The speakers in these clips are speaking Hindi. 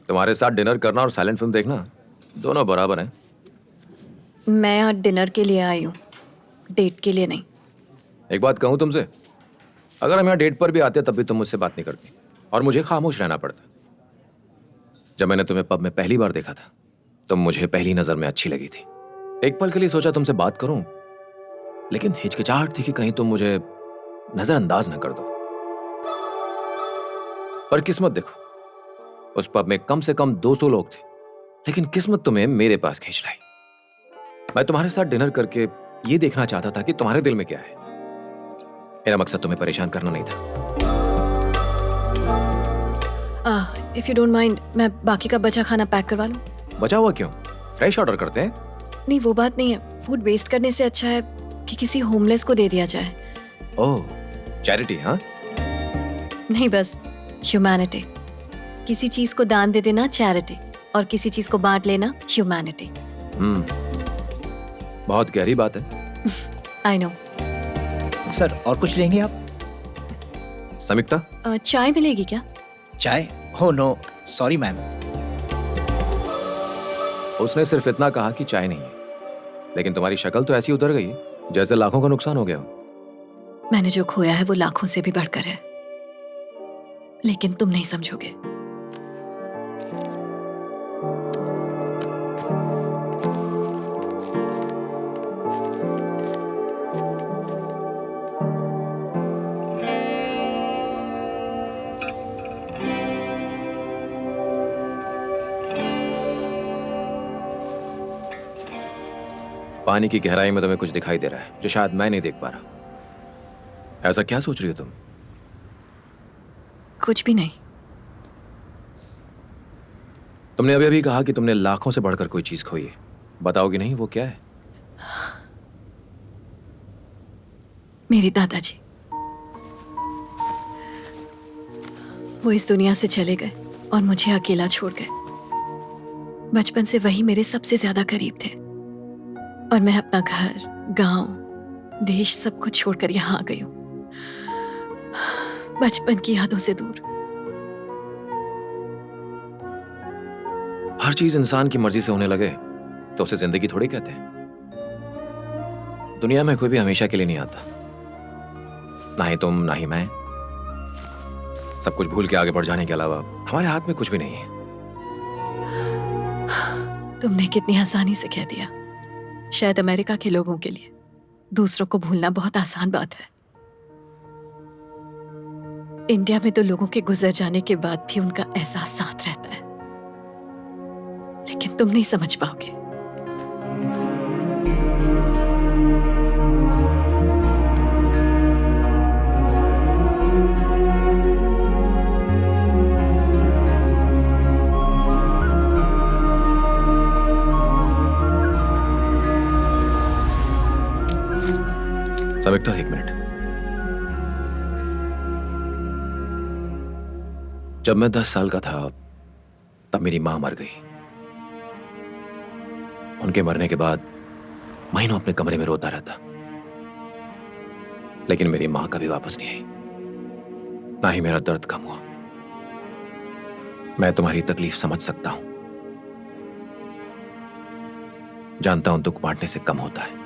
तुम्हारे साथ डिनर करना और साइलेंट फिल्म देखना दोनों बराबर हैं। मैं आज डिनर के लिए आई हूँ, डेट के लिए नहीं। एक बात कहूं तुमसे, अगर हम यहाँ डेट पर भी आते तब भी तुम मुझसे बात नहीं करती और मुझे खामोश रहना पड़ता। जब मैंने तुम्हें पब में पहली बार देखा था, तुम मुझे पहली नजर में अच्छी लगी थी। एक पल के लिए सोचा तुमसे बात करूं, लेकिन हिचकिचाहट थी कि कहीं तुम मुझे नजरअंदाज न कर दो। पर किस्मत देखो, उस पब में कम से कम 200 लोग थे, लेकिन किस्मत तुम्हें मेरे पास खींच लाई। मैं तुम्हारे साथ डिनर करके ये देखना चाहता था कि तुम्हारे दिल में क्या है। मेरा मकसद तुम्हें परेशान करना नहीं था। इफ यू डोंट माइंड, मैं बाकी का बचा खाना पैक करवा लूँ? बचा हुआ क्यों? फ्रेश ऑर्डर करते हैं। नहीं, वो बात नहीं है। फूड वेस्ट करने से अच्छा है कि किसी होमलेस को दे दिया जाए। ओह, चैरिटी? हाँ, नहीं, बस ह्यूमैनिटी। किसी चीज को दान दे देना चैरिटी, और किसी चीज को बांट लेना ह्यूमैनिटी। बहुत गहरी बात है। I know. सर, और कुछ लेंगे आप? समीक्षा, चाय मिलेगी क्या? चाय? हो नो, सॉरी मैम। उसने सिर्फ इतना कहा कि चाय नहीं है, लेकिन तुम्हारी शक्ल तो ऐसी उतर गई जैसे लाखों का नुकसान हो गया हो। मैंने जो खोया है वो लाखों से भी बढ़कर है, लेकिन तुम नहीं समझोगे। पानी की गहराई में तुम्हें कुछ दिखाई दे रहा है जो शायद मैं नहीं देख पा रहा। ऐसा क्या सोच रही हो तुम? कुछ भी नहीं। तुमने अभी अभी कहा कि तुमने लाखों से बढ़कर कोई चीज खोई है। बताओगी नहीं वो क्या है? मेरे दादाजी, वो इस दुनिया से चले गए और मुझे अकेला छोड़ गए। बचपन से वही मेरे सबसे ज्यादा करीब थे, और मैं अपना घर, गांव, देश सब कुछ छोड़कर यहाँ आ गई हूँ, बचपन की यादों से दूर। हर चीज इंसान की मर्जी से होने लगे तो उसे जिंदगी थोड़ी कहते हैं। दुनिया में कोई भी हमेशा के लिए नहीं आता, ना ही तुम ना ही मैं। सब कुछ भूल के आगे बढ़ जाने के अलावा हमारे हाथ में कुछ भी नहीं है। तुमने कितनी आसानी से कह दिया। शायद अमेरिका के लोगों के लिए दूसरों को भूलना बहुत आसान बात है। इंडिया में तो लोगों के गुजर जाने के बाद भी उनका एहसास साथ रहता है, लेकिन तुम नहीं समझ पाओगे। समीक्षा, एक मिनट। जब मैं 10 साल का था तब मेरी मां मर गई। उनके मरने के बाद महीनों अपने कमरे में रोता रहता, लेकिन मेरी मां कभी वापस नहीं आई, ना ही मेरा दर्द कम हुआ। मैं तुम्हारी तकलीफ समझ सकता हूं, जानता हूं दुख बांटने से कम होता है।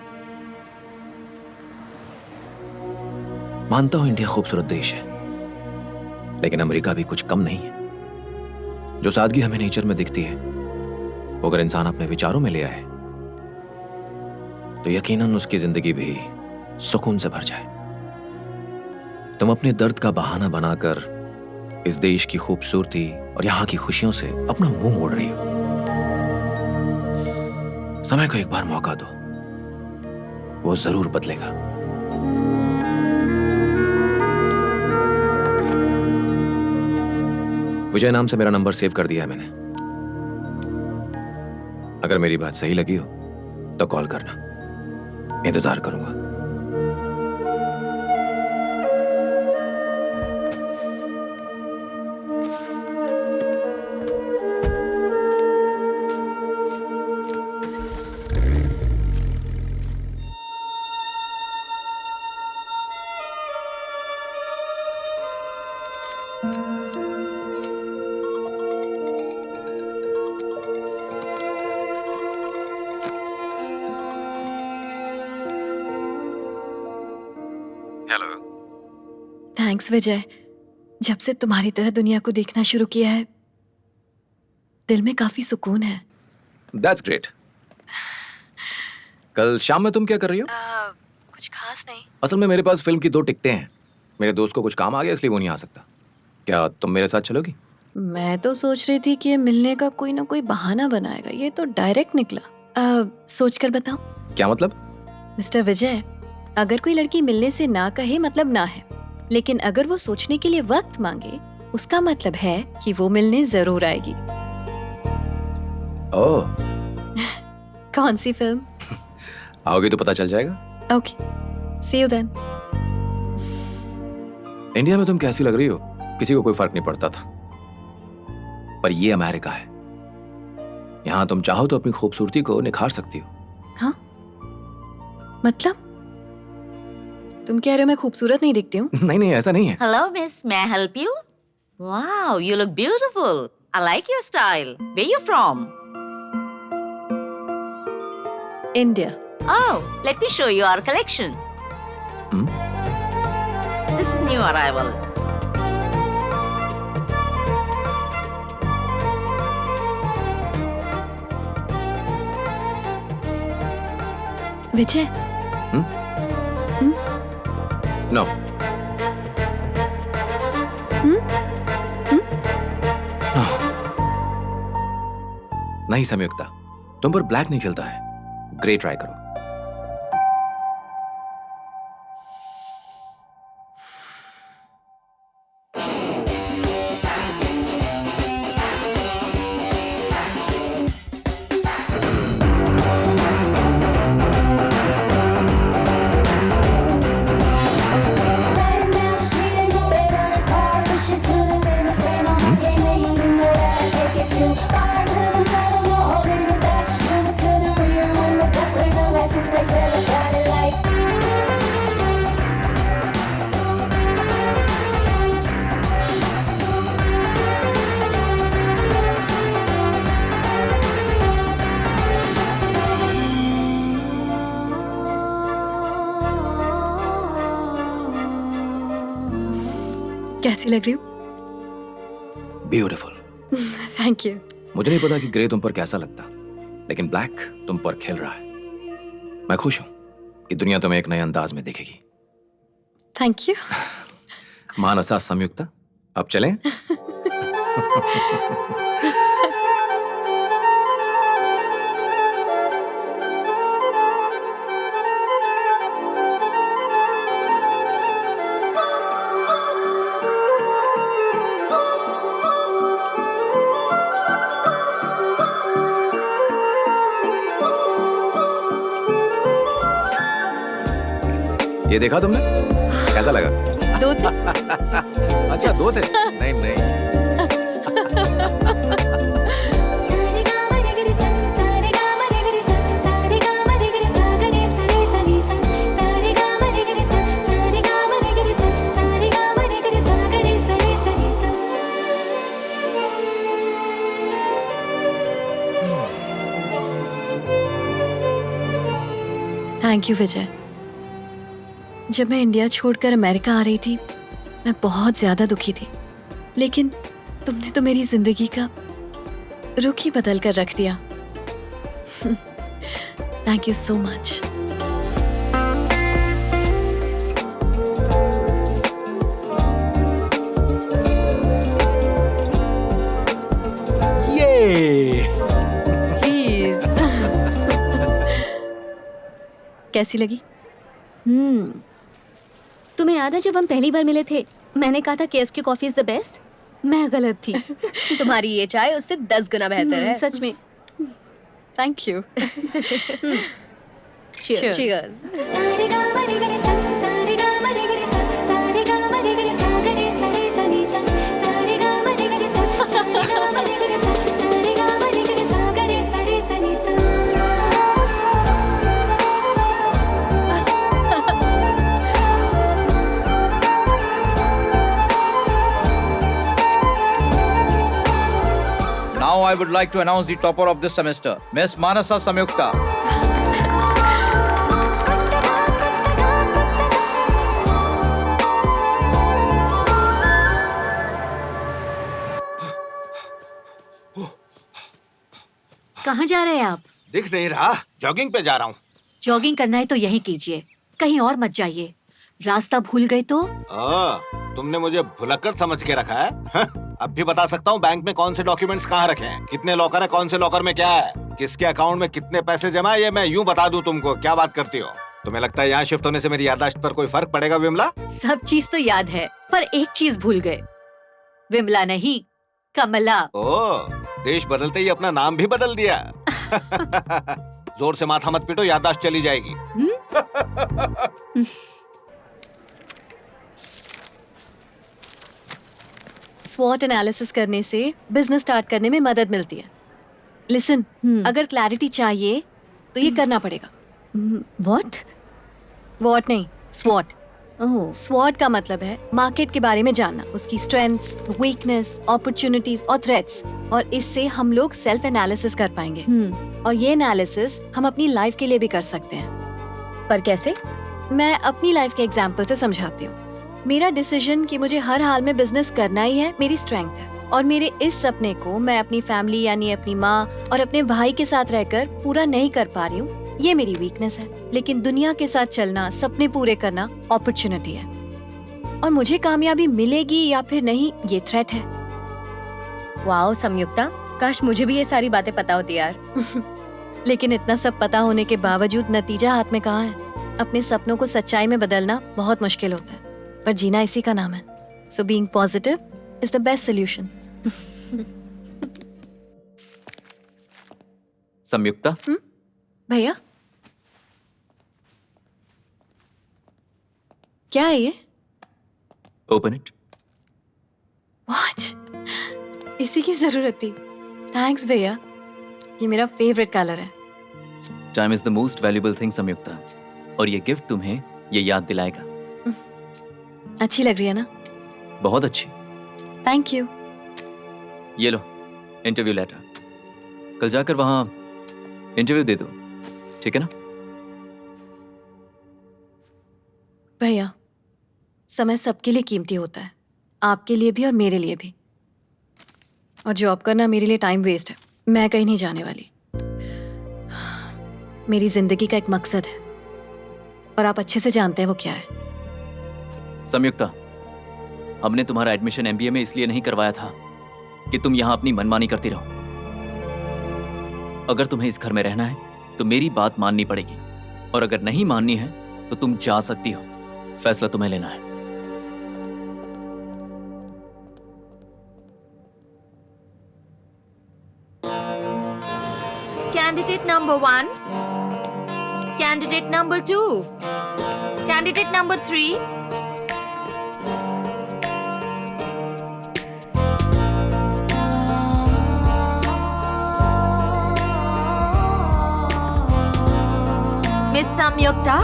मानता हूं इंडिया खूबसूरत देश है, लेकिन अमेरिका भी कुछ कम नहीं है। जो सादगी हमें नेचर में दिखती है, वो अगर इंसान अपने विचारों में ले आए तो यकीनन उसकी जिंदगी भी सुकून से भर जाए। तुम अपने दर्द का बहाना बनाकर इस देश की खूबसूरती और यहां की खुशियों से अपना मुंह मोड़ रही हो। समय को एक बार मौका दो, वो जरूर बदलेगा। विजय नाम से मेरा नंबर सेव कर दिया है मैंने। अगर मेरी बात सही लगी हो तो कॉल करना, इंतजार करूंगा। थैंक्स विजय। जब से तुम्हारी तरह दुनिया को देखना शुरू किया है, दिल में काफी सुकून है। That's great. कल शाम में तुम क्या कर रही हो? कुछ खास नहीं। असल में मेरे पास फिल्म की 2 टिकटें हैं। मेरे दोस्त को कुछ काम आ गया इसलिए वो नहीं आ सकता। क्या तुम मेरे साथ चलोगी? मैं तो सोच रही थी कि ये मिलने का कोई ना कोई बहाना बनाएगा, ये तो डायरेक्ट निकला। सोच कर बताओ। क्या मतलब? मिस्टर विजय, अगर कोई लड़की मिलने से ना कहे मतलब ना है, लेकिन अगर वो सोचने के लिए वक्त मांगे उसका मतलब है कि वो मिलने जरूर आएगी। ओह, कौन सी फिल्म? आओगी तो पता चल जाएगा। Okay, see you then. India में तुम कैसी लग रही हो किसी को कोई फर्क नहीं पड़ता था, पर ये अमेरिका है। यहां तुम चाहो तो अपनी खूबसूरती को निखार सकती हो। हाँ, मतलब तुम कह रहे हो मैं खूबसूरत नहीं दिखती हूँ? नहीं नहीं, ऐसा नहीं है। Hello, miss. May I help you? Wow, you look beautiful. I like your style. Where you from? India. Oh, let me show you our collection. Hmm? This is new arrival. Vijay, no. नहीं संयुक्ता, तुम पर ब्लैक नहीं खिलता है। ग्रे ट्राई करो। कैसी लग रही हूँ? ब्यूटीफुल। Thank you. मुझे नहीं पता कि ग्रे तुम पर कैसा लगता, लेकिन ब्लैक तुम पर खिल रहा है। मैं खुश हूं कि दुनिया तुम्हें एक नए अंदाज में देखेगी। Thank you. मानसा संयुक्ता, अब चलें? ये देखा तुमने? कैसा लगा? 2 थे। अच्छा 2 थे? नहीं नहीं। थैंक यू विजय। जब मैं इंडिया छोड़कर अमेरिका आ रही थी, मैं बहुत ज्यादा दुखी थी, लेकिन तुमने तो मेरी जिंदगी का रुख ही बदल कर रख दिया। Thank you so much. Please. कैसी लगी? तुम्हें याद है जब हम पहली बार मिले थे, मैंने कहा था केएस की कॉफी इज द बेस्ट? मैं गलत थी। तुम्हारी ये चाय उससे 10 गुना बेहतर है। सच में। Thank you. Cheers. Cheers. Now I would like to announce the topper of this semester, Miss Manasa Samyukta. कहाँ जा रहे हैं आप? दिख नहीं रहा, जॉगिंग पे जा रहा हूँ। जॉगिंग करना है तो यहीं कीजिए, कहीं और मत जाइए। रास्ता भूल गए तो? तुमने मुझे भुलक्कड़ समझ के रखा है? अब भी बता सकता हूँ बैंक में कौन से डॉक्यूमेंट्स कहाँ रखे हैं, कितने लॉकर है, कौन से लॉकर में क्या है, किसके अकाउंट में कितने पैसे जमा है, ये मैं यूँ बता दूँ तुमको? क्या बात करती हो? तुम्हें लगता है यहाँ शिफ्ट होने से मेरी याददाश्त पर कोई फर्क पड़ेगा विमला? सब चीज तो याद है, पर एक चीज भूल गए। विमला नहीं, कमला। ओह, देश बदलते ही अपना नाम भी बदल दिया। जोर से माथा मत पीटो, याददाश्त चली जाएगी। स्वॉट एनालिसिस करने से बिजनेस स्टार्ट करने में मदद मिलती है। लिसन, अगर क्लैरिटी चाहिए तो ये करना पड़ेगा। व्हाट? वॉट नहीं, स्वॉट। ओह, स्वॉट का मतलब है मार्केट के बारे में जानना, उसकी स्ट्रेंथ्स, वीकनेस, अपॉर्चुनिटीज और थ्रेट्स, और इससे हम लोग सेल्फ एनालिसिस कर पाएंगे। और ये एनालिसिस हम अपनी लाइफ के लिए भी कर सकते हैं। पर कैसे? मैं अपनी लाइफ के एग्जाम्पल से समझाती हूँ। मेरा डिसीजन कि मुझे हर हाल में बिजनेस करना ही है मेरी स्ट्रेंथ है, और मेरे इस सपने को मैं अपनी फैमिली यानी अपनी माँ और अपने भाई के साथ रहकर पूरा नहीं कर पा रही हूँ, ये मेरी वीकनेस है। लेकिन दुनिया के साथ चलना, सपने पूरे करना अपॉर्चुनिटी है, और मुझे कामयाबी मिलेगी या फिर नहीं ये थ्रेट है। वाओ संयुक्ता, काश मुझे भी ये सारी बातें पता होती यार। लेकिन इतना सब पता होने के बावजूद नतीजा हाथ में कहाँ है? अपने सपनों को सच्चाई में बदलना बहुत मुश्किल होता है, पर जीना इसी का नाम है। So being positive is the best solution. Sanyukta, भैया, क्या है ये? Open it. वॉच, इसी की जरूरत थी। थैंक्स भैया, ये मेरा फेवरेट कलर है। Time is the most valuable thing Sanyukta, और ये गिफ्ट तुम्हें ये याद दिलाएगा। अच्छी लग रही है ना? बहुत अच्छी। Thank you. ये लो इंटरव्यू लेटर, कल जाकर वहां इंटरव्यू दे दो, ठीक है ना? भैया, समय सबके लिए कीमती होता है, आपके लिए भी और मेरे लिए भी। और जॉब करना मेरे लिए टाइम वेस्ट है। मैं कहीं नहीं जाने वाली। मेरी जिंदगी का एक मकसद है, और आप अच्छे से जानते हैं वो क्या है। संयुक्ता, हमने तुम्हारा एडमिशन एमबीए में इसलिए नहीं करवाया था कि तुम यहां अपनी मनमानी करती रहो। अगर तुम्हें इस घर में रहना है तो मेरी बात माननी पड़ेगी, और अगर नहीं माननी है तो तुम जा सकती हो। फैसला तुम्हें लेना है। Candidate number 1. Candidate number 2. Candidate number 3. Miss Samyukta,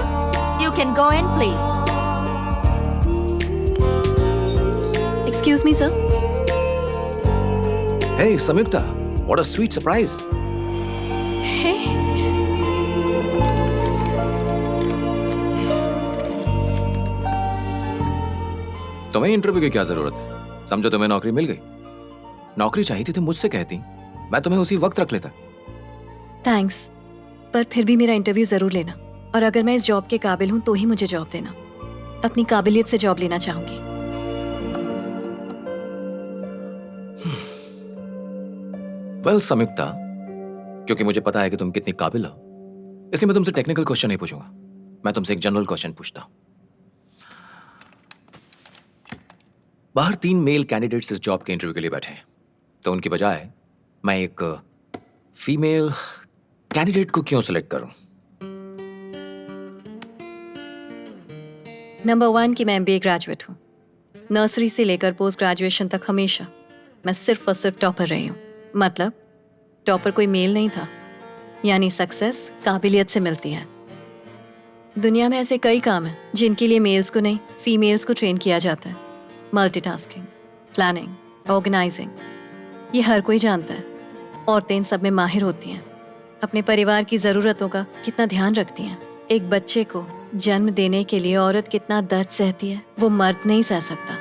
you can go in, please. Excuse me sir. Hey, Samyukta, what a sweet surprise. तुम्हें इंटरव्यू की क्या जरूरत है? समझो तुम्हें नौकरी मिल गई। नौकरी चाहिए थी तो मुझसे कहती, मैं तुम्हें उसी वक्त रख लेता। थैंक्स, पर फिर भी मेरा इंटरव्यू जरूर लेना, और अगर मैं इस जॉब के काबिल हूं तो ही मुझे जॉब देना। अपनी काबिलियत से जॉब लेना चाहूंगी। वेल संयुक्ता, क्योंकि मुझे पता है कि तुम कितनी काबिल हो, इसलिए मैं तुमसे टेक्निकल क्वेश्चन नहीं पूछूंगा। मैं तुमसे एक जनरल क्वेश्चन पूछता हूं। बाहर 3 मेल कैंडिडेट्स इस जॉब के इंटरव्यू के लिए बैठे हैं, तो उनकी बजाय मैं एक फीमेल कैंडिडेट को क्यों सिलेक्ट करूं? नंबर 1 कि मैं MBA ग्रेजुएट हूँ। नर्सरी से लेकर पोस्ट ग्रेजुएशन तक हमेशा मैं सिर्फ और सिर्फ टॉपर रही हूँ। मतलब टॉपर कोई मेल नहीं था, यानी सक्सेस काबिलियत से मिलती है। दुनिया में ऐसे कई काम हैं जिनके लिए मेल्स को नहीं, फीमेल्स को ट्रेन किया जाता है। मल्टीटास्किंग, प्लानिंग, ऑर्गेनाइजिंग, ये हर कोई जानता है। औरतें इन सब में माहिर होती हैं। अपने परिवार की ज़रूरतों का कितना ध्यान रखती हैं। एक बच्चे को जन्म देने के लिए औरत कितना दर्द सहती है, वो मर्द नहीं सह सकता।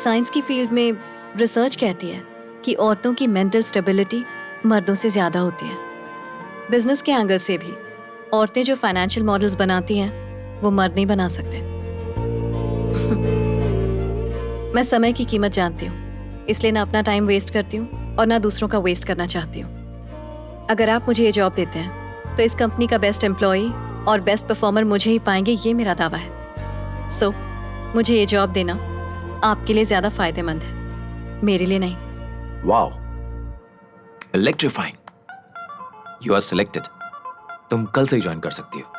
साइंस की फील्ड में रिसर्च कहती है कि औरतों की मेंटल स्टेबिलिटी मर्दों से ज्यादा होती है। बिजनेस के एंगल से भी औरतें जो फाइनेंशियल मॉडल्स बनाती हैं वो मर्द नहीं बना सकते। मैं समय की कीमत जानती हूँ, इसलिए ना अपना टाइम वेस्ट करती हूँ और ना दूसरों का वेस्ट करना चाहती हूँ। अगर आप मुझे ये जॉब देते हैं तो इस कंपनी का बेस्ट एम्प्लॉय और बेस्ट परफॉर्मर मुझे ही पाएंगे, ये मेरा दावा है। सो मुझे ये जॉब देना आपके लिए ज्यादा फायदेमंद है, मेरे लिए नहीं। Wow, electrifying. You are selected. तुम कल से ही ज्वाइन कर सकती हो।